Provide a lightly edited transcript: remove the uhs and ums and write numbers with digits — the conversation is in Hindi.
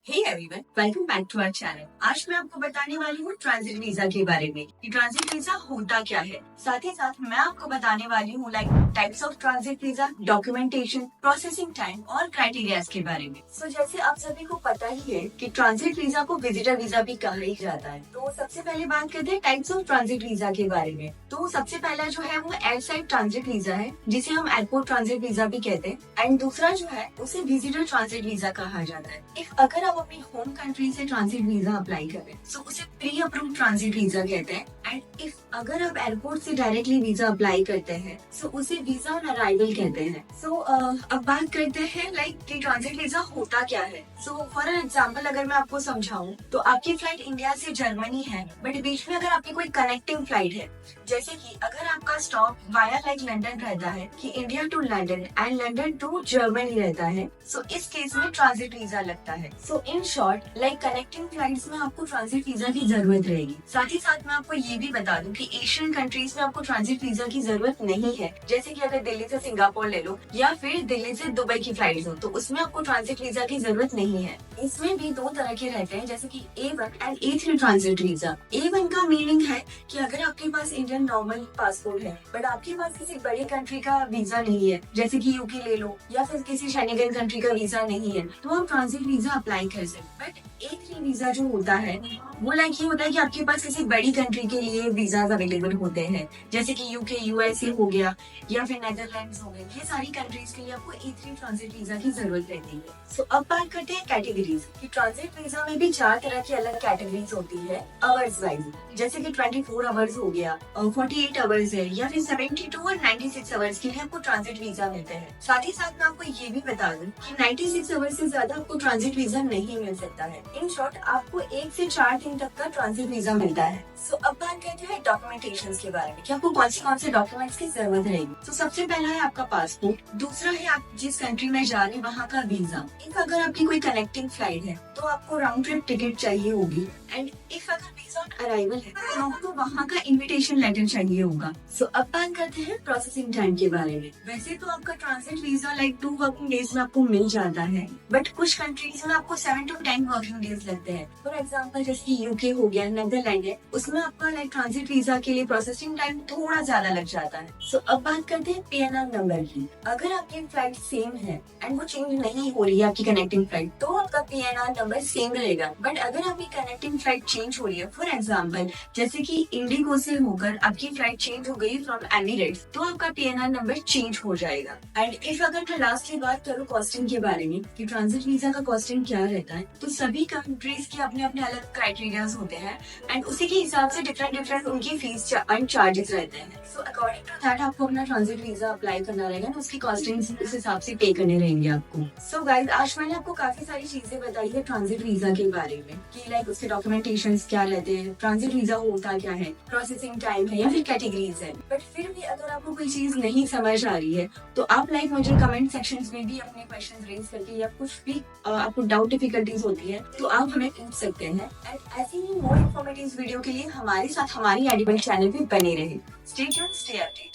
Hey everyone, welcome back to our channel. आज मैं आपको बताने वाली हूँ ट्रांजिट वीजा के बारे में कि ट्रांजिट वीजा होता क्या है। साथ ही साथ मैं आपको बताने वाली हूँ types of transit visa, documentation, processing time और क्राइटेरियाज के बारे में। जैसे आप सभी को पता ही है कि ट्रांजिट वीजा को विजिटर वीजा भी कहा ही जाता है। तो सबसे पहले बात करते हैं टाइप्स ऑफ ट्रांजिट वीजा के बारे में। तो सबसे पहला जो है वो एयर साइड ट्रांजिट वीजा है, जिसे हम एयरपोर्ट ट्रांजिट वीजा भी कहते हैं। एंड दूसरा जो है उसे विजिटर ट्रांजिट वीजा कहा जाता है। इफ अगर आप अपनी होम कंट्री से ट्रांजिट वीजा अप्लाई करें तो उसे प्री अप्रूव ट्रांजिट वीजा कहते हैं। एंड इफ अगर आप एयरपोर्ट से डायरेक्टली वीजा अप्लाई करते हैं तो उसे वीजा ऑन अराइवल कहते हैं। अब बात करते हैं कि ट्रांजिट वीजा होता क्या है। फॉर एन एग्जाम्पल अगर मैं आपको समझाऊं तो आपकी फ्लाइट इंडिया से जर्मनी है, बट बीच में अगर आपकी कोई कनेक्टिंग फ्लाइट है, जैसे कि अगर आपका स्टॉप वाया लंदन रहता है कि India to London and London to Germany रहता है, इस केस में ट्रांजिट वीजा लगता है। इन शॉर्ट कनेक्टिंग फ्लाइट्स में आपको ट्रांजिट वीजा की जरूरत रहेगी। साथ ही साथ मैं आपको ये भी बता दूं कि एशियन कंट्रीज में आपको ट्रांजिट वीजा की जरूरत नहीं है। जैसे कि अगर दिल्ली से सिंगापुर ले लो या फिर दिल्ली से दुबई की फ्लाइट हो तो उसमें आपको ट्रांजिट वीजा की जरूरत नहीं है। इसमें भी दो तरह के रहते हैं, जैसे कि A1 and A3 transit visa. A1 का मीनिंग है कि अगर आपके पास इंडियन नॉर्मल पासपोर्ट है बट आपके पास किसी बड़ी कंट्री का वीजा नहीं है, जैसे कि यूके ले लो या फिर किसी शेंगेन कंट्री का वीजा नहीं है, तो आप ट्रांजिट वीजा अप्लाई कर सकते। बट A3 वीजा जो होता है वो ये होता है कि आपके पास किसी बड़ी कंट्री के लिए वीजाज अवेलेबल होते हैं, जैसे कि यूके, यूएसए हो गया या फिर नेदरलैंड्स हो गए। ये सारी कंट्रीज के लिए आपको A3 ट्रांजिट वीजा की जरूरत रहती है। अब बात करते हैं कैटेगरीज की। ट्रांजिट वीजा में भी 4 तरह की अलग कैटेगरीज होती है आवर्स वाइज, जैसे कि 24 आवर्स हो गया, 48 आवर्स है, या फिर 72 और 96 आवर्स के लिए आपको ट्रांजिट वीजा मिलते हैं। साथ ही साथ मैं आपको ये भी बता दूं कि 96 आवर्स से ज्यादा आपको ट्रांजिट वीजा नहीं मिल सकता है। इन शॉर्ट आपको 1 से 4 दिन तक का ट्रांजिट वीजा मिलता है। अब बात करते हैं डॉक्यूमेंटेशन के बारे में कि आपको कौन से डॉक्यूमेंट्स की जरूरत रहेगी। सबसे पहला है आपका पासपोर्ट, दूसरा है आप जिस कंट्री में जा रहे हैं वहाँ का वीजा। इफ अगर आपकी कोई कनेक्टिंग फ्लाइट है तो आपको राउंड ट्रिप टिकट चाहिए होगी। एंड इफ अगर वीजा ऑन अराइवल है तो आपको वहाँ का इन्विटेशन लेटर चाहिए होगा। अब बात करते हैं प्रोसेसिंग टाइम के बारे में। वैसे तो आपका ट्रांजिट वीजा 2 वर्किंग डेज में आपको मिल जाता है, बट कुछ कंट्रीज में आपको 7 to 10 वर्किंग डेज लगते हैं। फॉर एग्जाम्पल जैसे यूके हो गया, नेदरलैंड है, उसमें आपका ट्रांजिट वीजा के लिए प्रोसेसिंग टाइम थोड़ा ज्यादा लग जाता है। अब बात करते हैं PNR नंबर की। अगर आपकी फ्लाइट सेम है एंड वो चेंज नहीं हो रही है आपकी कनेक्टिंग फ्लाइट, तो आपका PNR नंबर सेम रहेगा। बट अगर आपकी कनेक्टिंग फ्लाइट चेंज हो रही है, फॉर एग्जाम्पल जैसे कि इंडिगो से होकर आपकी फ्लाइट चेंज हो गई फ्रॉम एमिरेट्स, तो आपका PNR नंबर चेंज हो जाएगा। एंड इफ अगर मैं लास्टली बात करूँ कॉस्टिंग के बारे में कि ट्रांजिट वीजा का कॉस्टिंग क्या रहता है, तो सभी कंट्रीज के अपने अपने अलग क्राइटेरियाज होते हैं एंड उसी के हिसाब से डिफरेंट उनकी फीस एंड चार्जेस रहते हैं। अकॉर्डिंग टू दैट आपको अपना ट्रांजिट वीजा अप्लाई करना रहेगा, उसकी कॉस्टिंग उस हिसाब से पे करने रहेंगे आपको। गाइस, आज मैंने आपको काफी सारी चीजें बताई है ट्रांजिट वीजा के बारे में कि उसके डॉक्यूमेंटेशन क्या रहते हैं, ट्रांजिट वीजा होता क्या है, प्रोसेसिंग टाइम है या फिर कैटेगरीज है। बट फिर भी अगर आपको कोई चीज नहीं समझ आ रही है तो आप मुझे कमेंट सेक्शन में भी अपने क्वेश्चन रेज करके या कुछ भी आपको डाउट डिफिकल्टीज होती है तो आप हमें पूछ सकते हैं। एंड ऐसी ही मोर इन्फॉर्मेटिव वीडियो के लिए हमारे साथ हमारी एडिबल चैनल पे बने रहे। Stay tuned, stay update.